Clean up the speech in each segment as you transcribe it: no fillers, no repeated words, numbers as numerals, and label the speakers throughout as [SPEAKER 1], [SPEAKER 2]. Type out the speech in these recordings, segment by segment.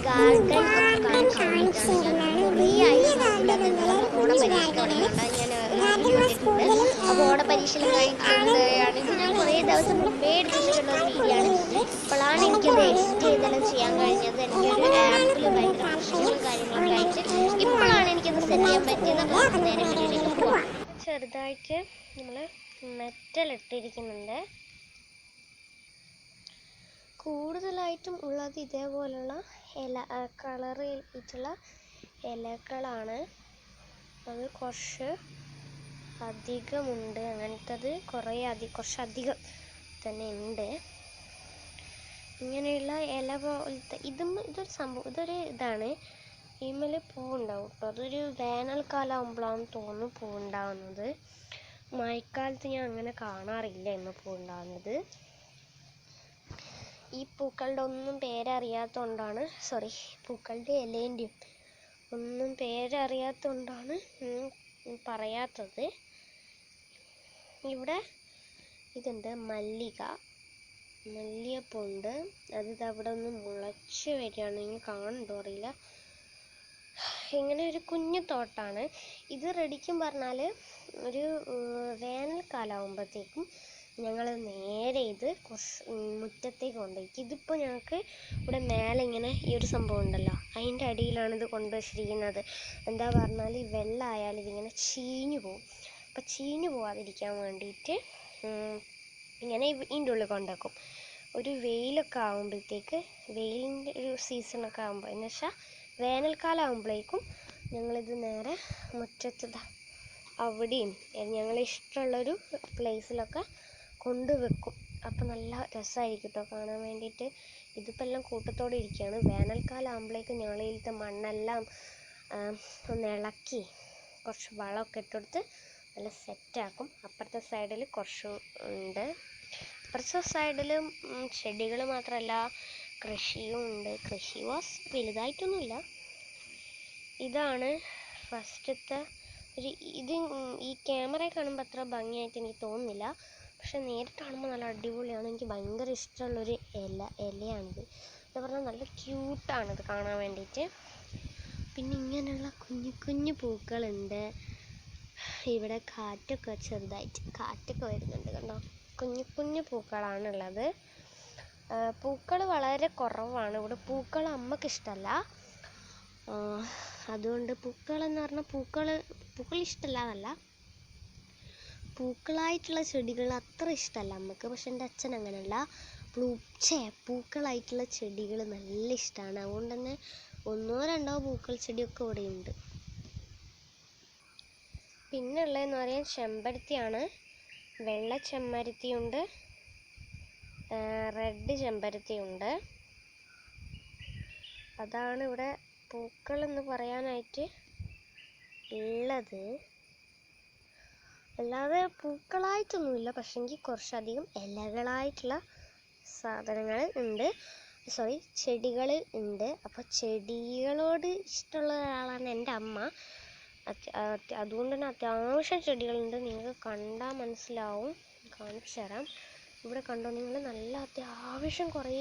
[SPEAKER 1] Garden കാണിച്ചു തന്നിട്ടാണ് ഞാൻ കുറേ ആയി ഓണപരീക്ഷ തുടങ്ങിയിട്ടുണ്ട്. ഞാൻ വീഡിയോ ഇട്ടിട്ടുണ്ട്. അപ്പോൾ ഓണപരീക്ഷയിൽ കഴിഞ്ഞിട്ടുള്ളതാണ് ഇത്. ഞാൻ കുറേ ദിവസം മുമ്പേ എടുത്തിട്ടുള്ള ഒരു വീഡിയോ ആണ്. ഇപ്പോഴാണ് എനിക്കത് എഡിറ്റ് ചെയ്തെല്ലാം ചെയ്യാൻ കഴിഞ്ഞത്. എൻ്റെ ഒരു ആപ്പിൽ ഭയങ്കര പ്രശ്നങ്ങളും കാര്യങ്ങളൊക്കെ ആയിട്ട് ഇപ്പോഴാണ് എനിക്കത് സെറ്റ് ചെയ്യാൻ പറ്റിയത്. അപ്പോൾ നേരെ വീഡിയോയിലേക്ക് പോവാം. ചെറുതായിട്ട് നമ്മൾ മെറ്റൽ ഇട്ടിരിക്കുന്നുണ്ട്. കൂടുതലായിട്ടും ഉള്ളത് ഇതേപോലുള്ള കളറിട്ടുള്ള ഇലകളാണ്. അത് കുറച്ച് അധികമുണ്ട്. അങ്ങനത്തത് കുറച്ചധികം തന്നെ ഉണ്ട്. ഇങ്ങനെയുള്ള ഇല പോലത്തെ ഇതൊരു സംഭവം, ഇതൊരു ഇതാണ്. ഇതിന്മേൽ പൂവുണ്ടാവും കേട്ടോ. അതൊരു വേനൽക്കാലം ആകുമ്പോഴാണ് തോന്നുന്നു പൂവുണ്ടാവുന്നത്. മഴക്കാലത്ത് ഞാൻ അങ്ങനെ കാണാറില്ല ഇന്ന് പൂവുണ്ടാവുന്നത്. ഈ പൂക്കളുടെ ഒന്നും പേരറിയാത്തതുകൊണ്ടാണ്, പൂക്കളുടെ ഇലേൻ്റെയും ഒന്നും പേരറിയാത്തതുകൊണ്ടാണ് പറയാത്തത്. ഇവിടെ ഇതുണ്ട്, മല്ലികപ്പൂണ്ട്. അത് അവിടെ ഒന്ന് മുളച്ച് വരികയാണ്. നിങ്ങൾ കാണുന്നുണ്ടോ അറിയില്ല. ഇങ്ങനെ ഒരു കുഞ്ഞു തോട്ടാണ് ഇത്. റെഡിക്കും പറഞ്ഞാൽ ഒരു വേനൽക്കാലമാകുമ്പോഴത്തേക്കും ഞങ്ങൾ നേരെ ഇത് കുറച്ച് മുറ്റത്തേക്ക് കൊണ്ടുപോയി. ഇതിപ്പോൾ ഞങ്ങൾക്ക് ഇവിടെ മേലെ ഇങ്ങനെ ഈ ഒരു സംഭവം ഉണ്ടല്ലോ, അതിൻ്റെ അടിയിലാണ് ഇത് കൊണ്ടുവച്ചിരിക്കുന്നത്. എന്താ പറഞ്ഞാൽ ഈ വെള്ളമായാലും ഇതിങ്ങനെ ചീഞ്ഞു പോകും. അപ്പം ചീഞ്ഞു പോവാതിരിക്കാൻ വേണ്ടിയിട്ട് ഇങ്ങനെ ഇതിൻ്റെ ഉള്ളിൽ കൊണ്ടുവെക്കും. ഒരു വെയിലൊക്കെ ആകുമ്പോഴത്തേക്ക്, വെയിലിൻ്റെ ഒരു സീസണൊക്കെ ആകുമ്പോൾ, എന്ന് വെച്ചാൽ വേനൽക്കാലം ആകുമ്പോഴേക്കും ഞങ്ങളിത് നേരെ മുറ്റത്ത് അവിടെയും ഞങ്ങളിഷ്ടമുള്ളൊരു പ്ലേസിലൊക്കെ കൊണ്ടുവെക്കും. അപ്പം നല്ല രസമായിരിക്കും കേട്ടോ കാണാൻ വേണ്ടിയിട്ട്. ഇതിപ്പോൾ എല്ലാം കൂട്ടത്തോടെ ഇരിക്കുകയാണ്. വേനൽക്കാലം ആകുമ്പോഴേക്കും ഞങ്ങളിലത്തെ മണ്ണെല്ലാം ഒന്ന് ഇളക്കി കുറച്ച് വളമൊക്കെ ഇട്ടെടുത്ത് നല്ല സെറ്റാക്കും. അപ്പുറത്തെ സൈഡിൽ കുറച്ചും ഉണ്ട്. അപ്പുറത്തെ സൈഡിലും ചെടികൾ മാത്രമല്ല കൃഷിയും ഉണ്ട്. കൃഷി വലുതായിട്ടൊന്നുമില്ല. ഇതാണ് ഫസ്റ്റത്തെ ഇത്. ഈ ക്യാമറ കാണുമ്പോൾ അത്ര ഭംഗിയായിട്ട് എനിക്ക് തോന്നുന്നില്ല, പക്ഷെ നേരിട്ട് കാണുമ്പോൾ നല്ല അടിപൊളിയാണ്. എനിക്ക് ഭയങ്കര ഇഷ്ടമുള്ളൊരു ഇലയാണിത്. എന്ന് പറഞ്ഞാൽ നല്ല ക്യൂട്ടാണിത് കാണാൻ വേണ്ടിയിട്ട്. പിന്നെ ഇങ്ങനെയുള്ള കുഞ്ഞു കുഞ്ഞു പൂക്കളുണ്ട്. ഇവിടെ ചെറുതായിട്ട് കാറ്റൊക്കെ വരുന്നുണ്ട് കണ്ടോ. കുഞ്ഞു കുഞ്ഞു പൂക്കളാണുള്ളത്. പൂക്കൾ വളരെ കുറവാണ് ഇവിടെ. പൂക്കൾ അമ്മക്ക് ഇഷ്ടമല്ല. അതുകൊണ്ട് പൂക്കളെന്ന് പറഞ്ഞാൽ പൂക്കൾ ഇഷ്ടമല്ല എന്നല്ല, പൂക്കളായിട്ടുള്ള ചെടികൾ അത്ര ഇഷ്ടമല്ല അമ്മക്ക്. പക്ഷെ എൻ്റെ അച്ഛൻ അങ്ങനെയല്ല, പൂക്കളായിട്ടുള്ള ചെടികൾ നല്ല ഇഷ്ടമാണ്. അതുകൊണ്ട് തന്നെ 1-2 പൂക്കൾ ചെടിയൊക്കെ ഇവിടെയുണ്ട്. പിന്നെ ഉള്ളതെന്ന് പറയാൻ ചെമ്പരത്തിയാണ്. വെള്ള ചെമ്പരത്തിയുണ്ട്, റെഡ് ചെമ്പരത്തിയുണ്ട്. അതാണ് ഇവിടെ പൂക്കൾ എന്ന് പറയാനായിട്ട് ഉള്ളത്. അല്ലാതെ പൂക്കളായിട്ടൊന്നുമില്ല, പക്ഷെങ്കിൽ കുറച്ചധികം ഇലകളായിട്ടുള്ള സാധനങ്ങൾ ഉണ്ട്. ചെടികൾ ഉണ്ട്. അപ്പോൾ ചെടികളോട് ഇഷ്ടമുള്ള ഒരാളാണ് എൻ്റെ അമ്മ. അതുകൊണ്ട് തന്നെ അത്യാവശ്യം ചെടികളുണ്ട്. നിങ്ങൾക്ക് കണ്ടാൽ മനസ്സിലാവും, കാണിച്ചു തരാം. ഇവിടെ കണ്ടോ നിങ്ങൾ, നല്ല അത്യാവശ്യം കുറേ.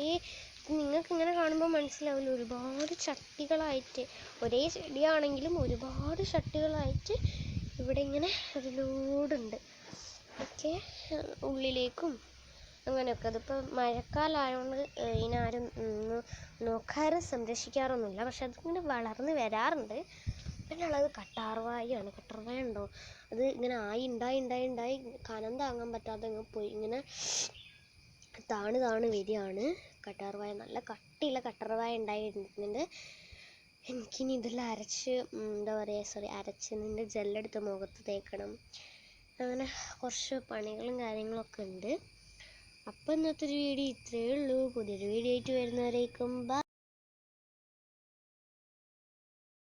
[SPEAKER 1] നിങ്ങൾക്ക് ഇങ്ങനെ കാണുമ്പോൾ മനസ്സിലാവില്ല, ഒരുപാട് ചട്ടികളായിട്ട്, ഒരേ ചെടിയാണെങ്കിലും ഒരുപാട് ചട്ടികളായിട്ട് ഇവിടെ ഇങ്ങനെ ഒരു ലോഡുണ്ട്. ഒക്കെ ഉള്ളിലേക്കും അങ്ങനെയൊക്കെ. അതിപ്പോൾ മഴക്കാലമായതുകൊണ്ട് ഇതിനാരും നോക്കാറും സംരക്ഷിക്കാറൊന്നുമില്ല, പക്ഷെ അതിങ്ങനെ വളർന്ന് വരാറുണ്ട്. പിന്നെ ഉള്ളത് കറ്റാർവാഴയാണ്. കറ്റാർവാഴ ഉണ്ടോ, അത് ഇങ്ങനെ ഉണ്ടായി കനം താങ്ങാൻ പറ്റാതെ പോയി ഇങ്ങനെ താണ് വരികയാണ് കറ്റാർവാഴ. നല്ല കട്ടിയുള്ള കറ്റാർവാഴ ഉണ്ടായിരുന്നുണ്ട്. എനിക്കിനി ഇതെല്ലാം അരച്ച് ഇതിൻ്റെ ജെല്ലെടുത്ത് മുഖത്ത് തേക്കണം. അങ്ങനെ കുറച്ച് പണികളും കാര്യങ്ങളൊക്കെ ഉണ്ട്. അപ്പോൾ ഇന്നത്തെ ഒരു വീഡിയോ ഇത്രയേ ഉള്ളൂ. പുതിയൊരു വീഡിയോ ആയിട്ട് വരുന്നവരേക്കും ബൈ.